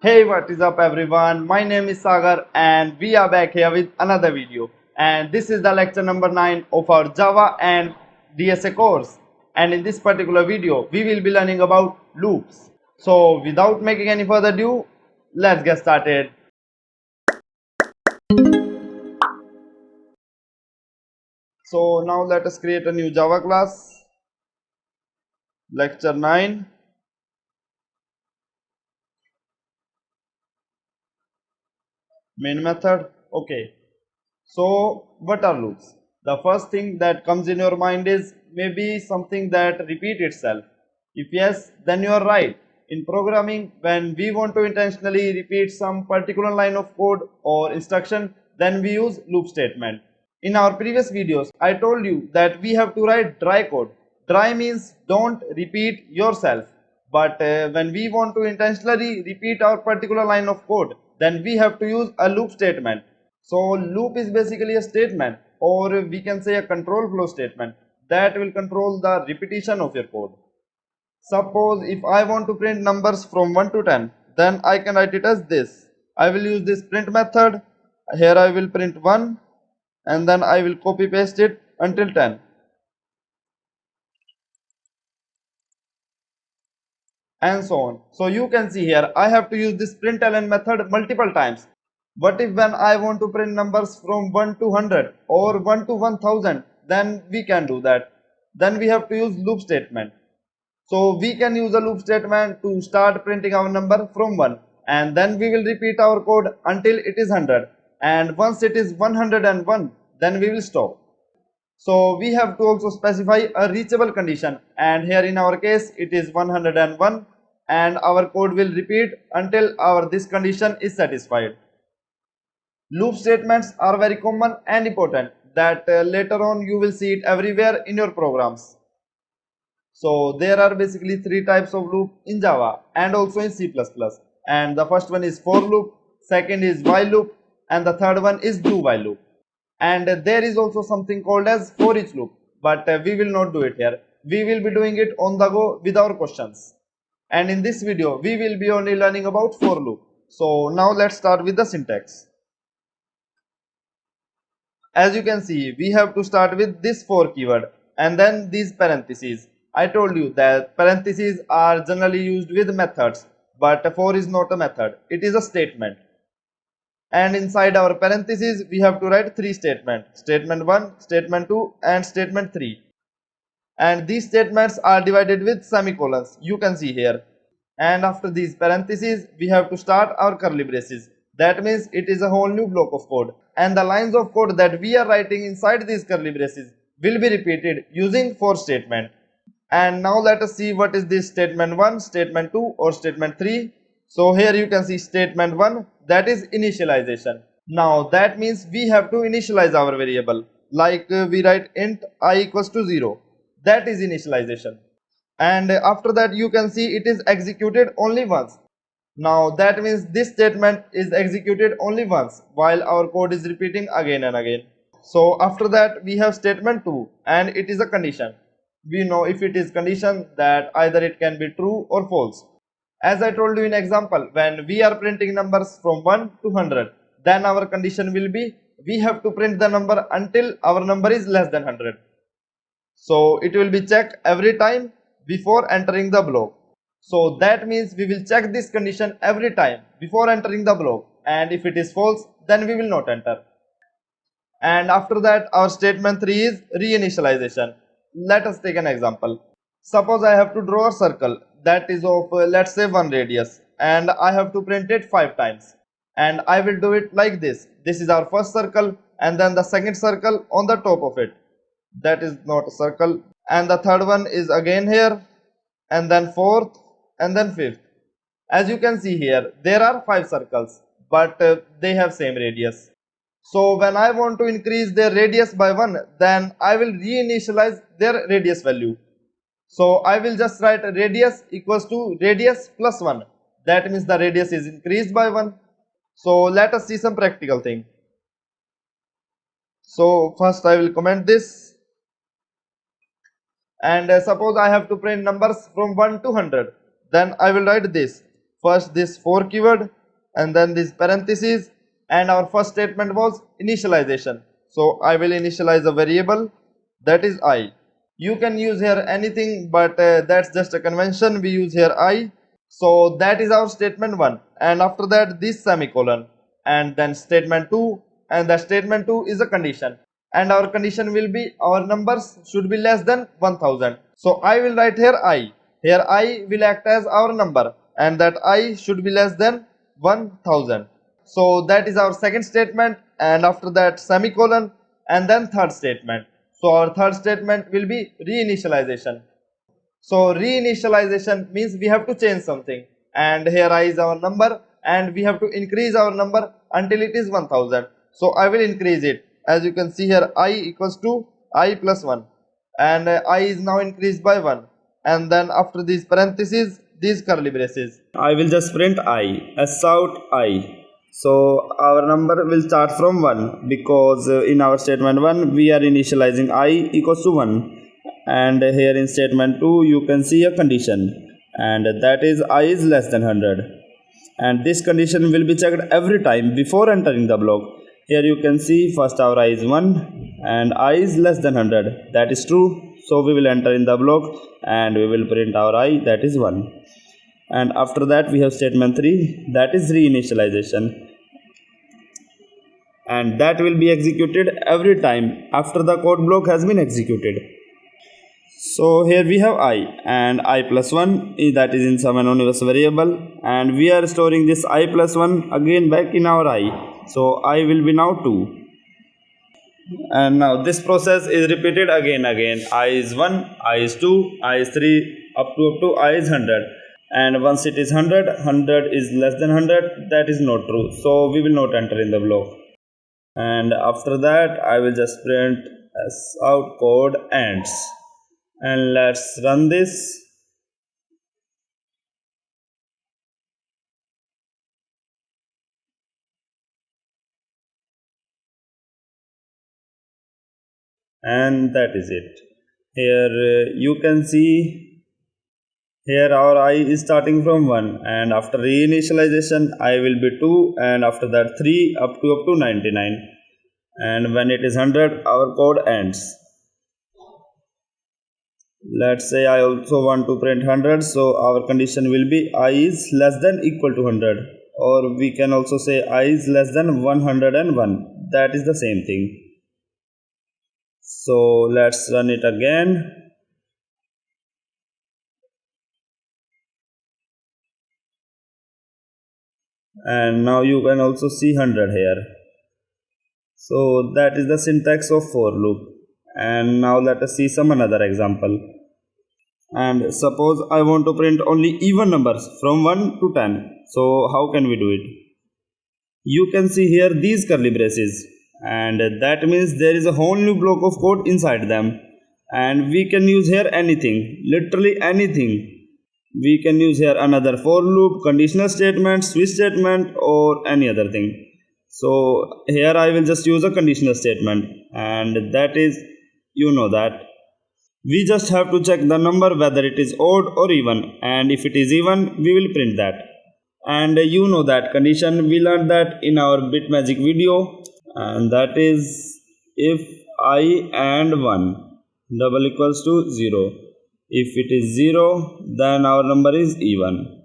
Hey, what is up everyone? My name is Sagar and we are back here with another video. And this is the lecture number 9 of our Java and DSA course. And in this particular video, we will be learning about loops. So without making any further ado, let's get started. So now let us create a new Java class, lecture 9. Main method. Okay. So, what are loops? The first thing that comes in your mind is maybe something that repeats itself. If yes, then you are right. In programming, when we want to intentionally repeat some particular line of code or instruction, then we use loop statement. In our previous videos, I told you that we have to write dry code. Dry means don't repeat yourself. But when we want to intentionally repeat our particular line of code, then we have to use a loop statement. So loop is basically a statement, or we can say a control flow statement that will control the repetition of your code. Suppose if I want to print numbers from 1 to 10, then I can write it as this. I will use this print method. Here I will print 1 and then I will copy paste it until 10. And so on. So you can see here I have to use this println method multiple times. What if when I want to print numbers from 1 to 100 or 1 to 1000, then we can do that. Then we have to use loop statement. So we can use a loop statement to start printing our number from 1, and then we will repeat our code until it is 100, and once it is 101, then we will stop. So we have to also specify a reachable condition, and here in our case it is 101, and our code will repeat until our this condition is satisfied. Loop statements are very common and important that later on you will see it everywhere in your programs. So there are basically three types of loop in Java and also in C++. And the first one is for loop, second is while loop, and the third one is do while loop. And there is also something called as for each loop, but we will not do it here. We will be doing it on the go with our questions. And in this video, we will be only learning about for loop. So now let's start with the syntax. As you can see, we have to start with this for keyword and then these parentheses. I told you that parentheses are generally used with methods, but for is not a method, it is a statement. And inside our parentheses, we have to write three statements: statement 1, statement 2, and statement 3. And these statements are divided with semicolons, you can see here. And after these parentheses, we have to start our curly braces. That means it is a whole new block of code, and the lines of code that we are writing inside these curly braces will be repeated using for statement. And now let us see what is this statement 1, statement 2, or statement 3. So here you can see statement 1, that is initialization. Now that means we have to initialize our variable, like we write int I equals to 0, that is initialization. And after that you can see it is executed only once. Now that means this statement is executed only once while our code is repeating again and again. So after that we have statement 2, and it is a condition. We know if it is condition that either it can be true or false. As I told you in example, when we are printing numbers from 1 to 100, then our condition will be we have to print the number until our number is less than 100. So it will be checked every time before entering the block. So that means we will check this condition every time before entering the block, and if it is false, then we will not enter. And after that our statement 3 is reinitialization. Let us take an example. Suppose I have to draw a circle that is of let's say 1 radius, and I have to print it 5 times, and I will do it like this. This is our first circle, and then the second circle on the top of it, that is not a circle, and the third one is again here, and then fourth, and then fifth. As you can see here, there are 5 circles, but they have same radius. So when I want to increase their radius by 1, then I will reinitialize their radius value. So I will just write radius equals to radius plus 1. That means the radius is increased by 1. So let us see some practical thing. So first I will comment this. And suppose I have to print numbers from 1 to 100. Then I will write this. first this for keyword and then this parentheses, and our first statement was initialization. So I will initialize a variable that is I. You can use here anything, but that's just a convention. We use here I. So that is our statement 1, and after that this semicolon, and then statement 2, and the statement 2 is a condition, and our condition will be our numbers should be less than 1000. So I will write here I. Here I will act as our number, and that I should be less than 1000. So that is our second statement, and after that semicolon, and then third statement. So our third statement will be reinitialization. So reinitialization means we have to change something, and here I is our number, and we have to increase our number until it is 1000. So I will increase it. As you can see here, I equals to I plus 1, and I is now increased by 1, and then after these parentheses, these curly braces, I will just print I, S out I. So our number will start from 1, because in our statement 1 we are initializing I equals to 1, and here in statement 2 you can see a condition, and that is I is less than 100, and this condition will be checked every time before entering the block. Here you can see first our I is 1 and I is less than 100, that is true, so we will enter in the block and we will print our I, that is 1. And after that we have statement 3, that is reinitialization, and that will be executed every time after the code block has been executed. So here we have I, and I plus 1, that is in some anonymous variable, and we are storing this I plus 1 again back in our I. So I will be now 2, and now this process is repeated again. I is 1, I is 2, I is 3, up to I is 100. And once it is 100, 100 is less than 100, that is not true, so we will not enter in the block. And after that I will just print as out code ends, and let's run this. And that is it. Here you can see, here our I is starting from 1, and after reinitialization I will be 2, and after that 3 up to 99, and when it is 100 our code ends. Let's say I also want to print 100, so our condition will be I is less than equal to 100, or we can also say I is less than 101, that is the same thing. So let's run it again. And now you can also see 100 here. So that is the syntax of for loop. And now let us see some another example. And suppose I want to print only even numbers from 1 to 10. So how can we do it? You can see here these curly braces, and that means there is a whole new block of code inside them, and we can use here anything, literally anything. We can use here another for loop, conditional statement, switch statement, or any other thing. So here I will just use a conditional statement, and that is, you know that we just have to check the number whether it is odd or even, and if it is even we will print that. And you know that condition, we learned that in our bit magic video, and that is if I and 1 double equals to 0. If it is 0, then our number is even,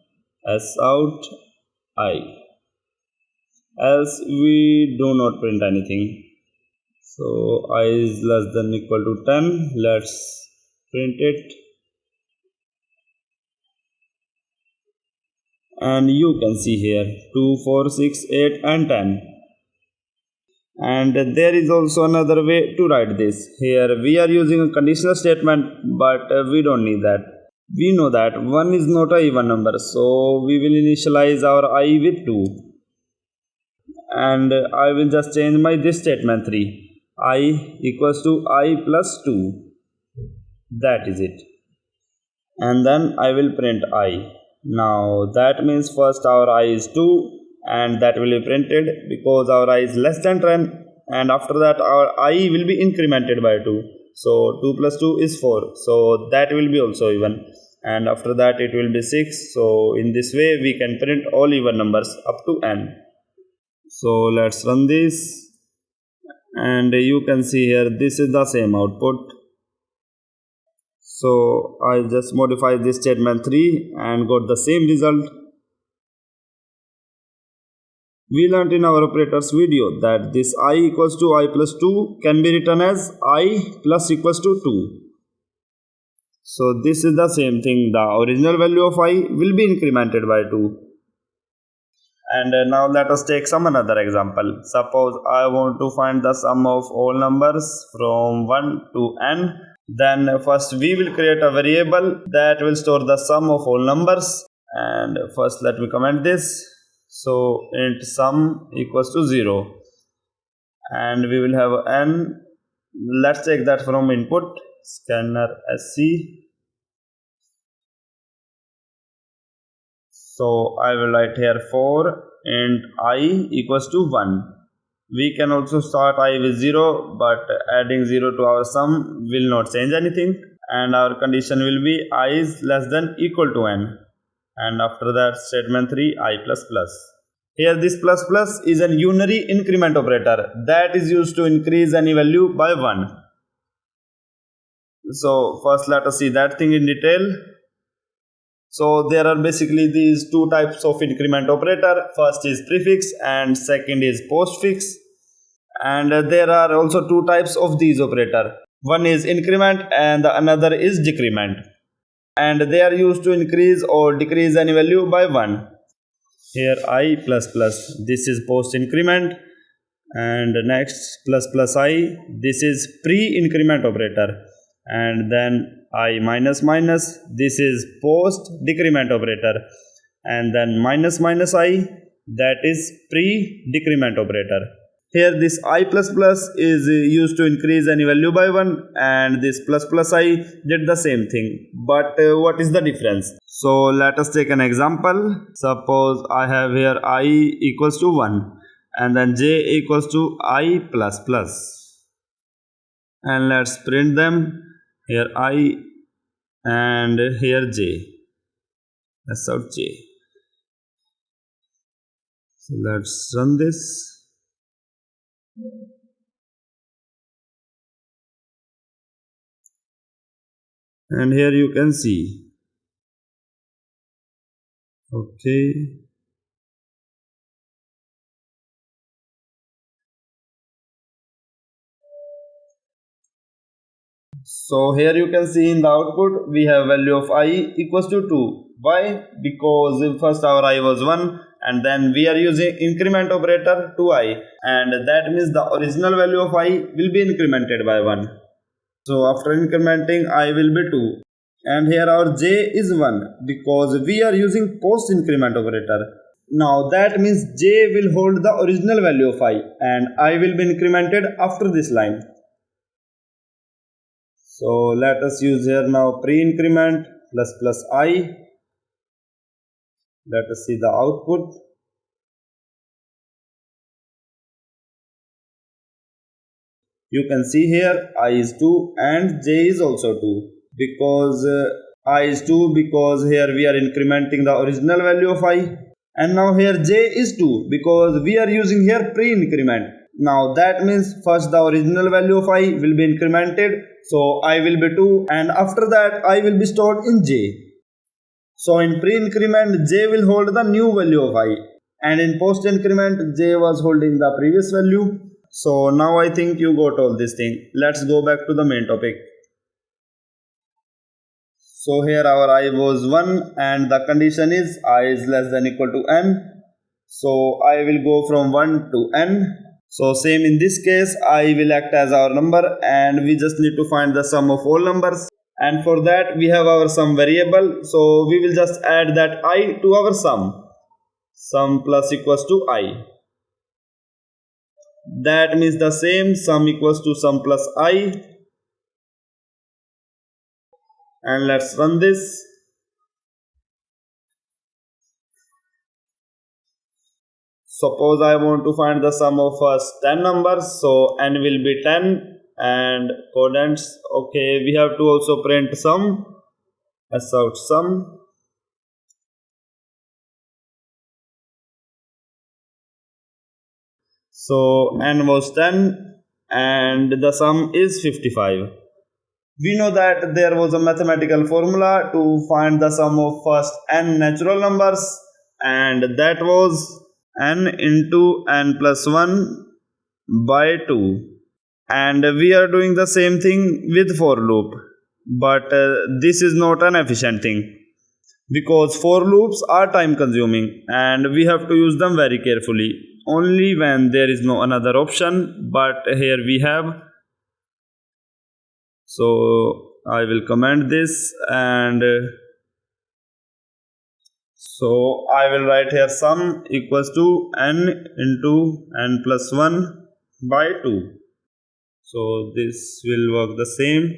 S out I, else we do not print anything. So I is less than equal to 10, let's print it, and you can see here 2, 4, 6, 8 and 10. And there is also another way to write this. Here we are using a conditional statement, but we don't need that. We know that 1 is not an even number, so we will initialize our I with 2. And I will just change my this statement 3. I equals to I plus 2. That is it. And then I will print I. Now that means first our I is 2, and that will be printed because our I is less than 10, and after that our I will be incremented by 2. So 2 plus 2 is 4, so that will be also even. and after that it will be 6. So in this way we can print all even numbers up to n. So let's run this, and you can see here this is the same output. So I just modify this statement 3 and got the same result. We learnt in our operators video that this I equals to I plus 2 can be written as I plus equals to 2. So this is the same thing. The original value of I will be incremented by 2. And now let us take some another example. Suppose I want to find the sum of all numbers from 1 to n. Then first we will create a variable that will store the sum of all numbers. And first let me comment this. So int sum equals to 0. And we will have n. Let's take that from input. Scanner sc. So I will write here for int I equals to 1. We can also start I with 0, but adding 0 to our sum will not change anything. And our condition will be I is less than equal to n. And after that statement 3 I plus plus. Here this plus plus is an unary increment operator that is used to increase any value by 1. So first let us see that thing in detail. So there are basically these two types of increment operator. First is prefix and second is postfix. And there are also two types of these operator. One is increment and the another is decrement. And they are used to increase or decrease any value by 1. Here I plus plus, this is post increment, and next plus plus I, this is pre-increment operator, and then I minus minus, this is post decrement operator, and then minus minus I, that is pre-decrement operator. Here this I plus plus is used to increase any value by 1, and this plus plus I did the same thing. But what is the difference? So let us take an example. Suppose I have here I equals to 1 and then j equals to I plus plus. And let's print them. Here I and here j. That's out j. So let's run this. And here you can see. Okay. So here you can see in the output we have value of I equals to 2. Why? Because first our I was 1 and then we are using increment operator to I, and that means the original value of I will be incremented by 1. So after incrementing I will be 2, and here our j is 1 because we are using post increment operator. Now that means j will hold the original value of I and I will be incremented after this line. So let us use here now pre-increment plus plus I. Let us see the output. You can see here I is 2 and j is also 2 because I is 2 because here we are incrementing the original value of I, and now here j is 2 because we are using here pre-increment. Now that means first the original value of I will be incremented, so I will be 2, and after that I will be stored in j. So in pre-increment j will hold the new value of I, and in post-increment j was holding the previous value. So now I think you got all this thing. Let's go back to the main topic. So here our I was 1 and the condition is I is less than equal to n. So I will go from 1 to n. So same in this case, I will act as our number and we just need to find the sum of all numbers. And for that we have our sum variable. So we will just add that I to our sum. Sum plus equals to I. That means the same sum equals to sum plus I. And let's run this. Suppose I want to find the sum of first 10 numbers, so n will be 10 and coordinates. Okay, we have to also print sum. S out sum. So n was 10 and the sum is 55. We know that there was a mathematical formula to find the sum of first n natural numbers, and that was n into n plus 1 by 2. And we are doing the same thing with for loop, but this is not an efficient thing because for loops are time consuming and we have to use them very carefully only when there is no another option, but here we have. So I will comment this, and so I will write here sum equals to n into n plus 1 by 2. So this will work the same.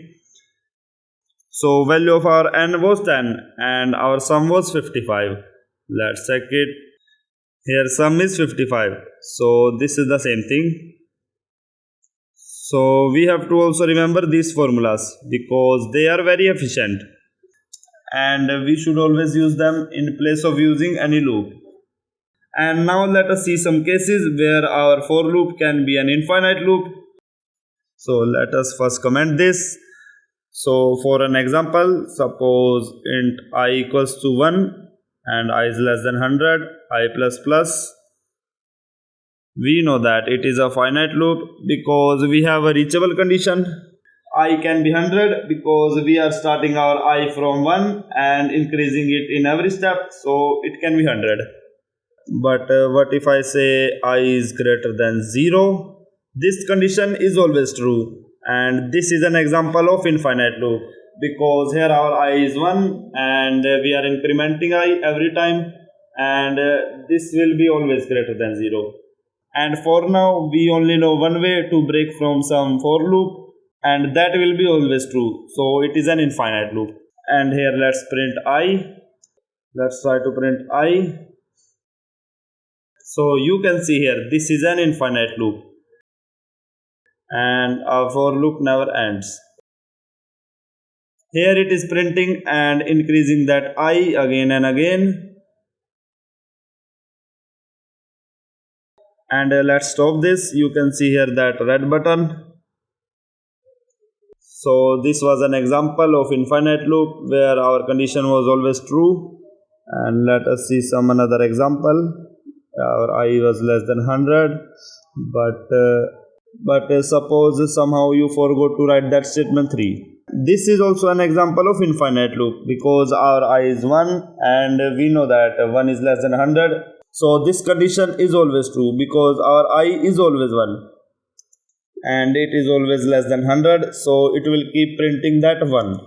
So value of our n was 10 and our sum was 55. Let's check it. Here sum is 55. So this is the same thing. So we have to also remember these formulas because they are very efficient and we should always use them in place of using any loop. And now let us see some cases where our for loop can be an infinite loop. So let us first comment this. So for an example, suppose int I equals to 1 and I is less than 100, I plus plus. We know that it is a finite loop because we have a reachable condition. I can be 100 because we are starting our I from 1 and increasing it in every step, so it can be 100. But what if I say I is greater than 0? This condition is always true, and this is an example of infinite loop because here our I is 1 and we are incrementing I every time, and this will be always greater than 0. And for now we only know one way to break from some for loop, and that will be always true, so it is an infinite loop. And here let's print I. Let's try to print I. So you can see here this is an infinite loop and our for loop never ends. Here it is printing and increasing that I again and again. And let's stop this. You can see here that red button. So this was an example of infinite loop where our condition was always true. And let us see some another example. Our I was less than 100, but suppose somehow you forgot to write that statement 3. This is also an example of infinite loop because our I is 1 and we know that 1 is less than 100. So this condition is always true because our I is always 1 and it is always less than 100, so it will keep printing that 1.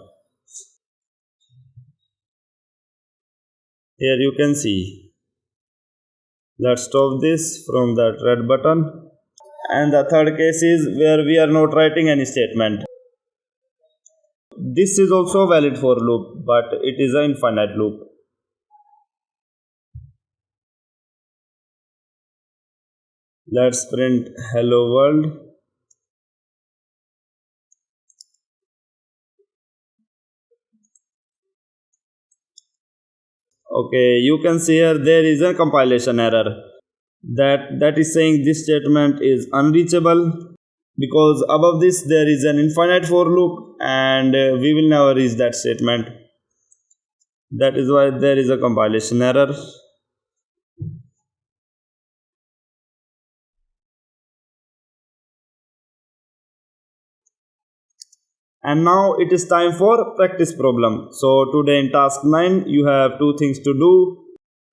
Here you can see. Let's stop this from that red button. And the third case is where we are not writing any statement. This is also valid for loop, but it is an infinite loop. Let's print hello world. Okay, you can see here there is a compilation error. That is saying this statement is unreachable because above this there is an infinite for loop and we will never reach that statement. That is why there is a compilation error. And now it is time for practice problem. So today in task 9 you have two things to do.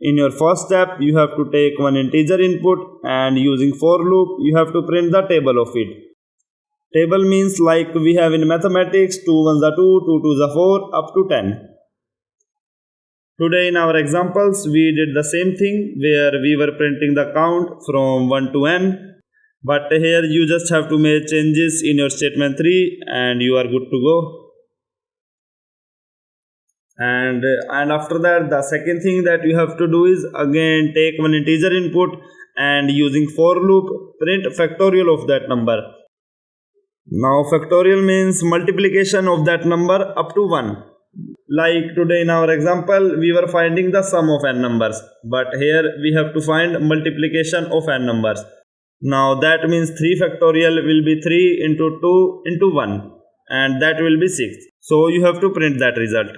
In your first step you have to take one integer input and using for loop you have to print the table of it. Table means like we have in mathematics 2 1s are 2, 2 2s are 4 up to 10. Today in our examples we did the same thing where we were printing the count from 1 to n. But here you just have to make changes in your statement 3 and you are good to go. And after that the second thing that you have to do is again take one integer input and using for loop print factorial of that number. Now factorial means multiplication of that number up to 1. Like today in our example, we were finding the sum of n numbers, but here we have to find multiplication of n numbers. Now that means 3 factorial will be 3 into 2 into 1, and that will be 6. So you have to print that result.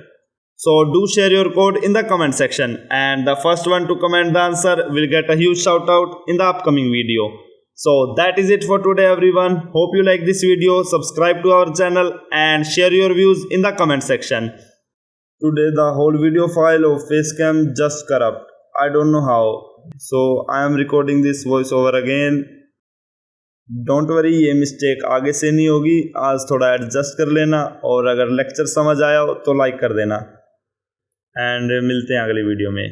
So do share your code in the comment section, and the first one to comment the answer will get a huge shout out in the upcoming video. So that is it for today everyone. Hope you like this video, subscribe to our channel and share your views in the comment section. Today the whole video file of facecam just corrupt. I don't know how. So I am recording this voice over again. Don't worry, ये mistake आगे से नहीं होगी. आज थोड़ा adjust कर लेना, और अगर लेक्चर समझ आया हो तो लाइक कर देना. एंड मिलते हैं अगली वीडियो में.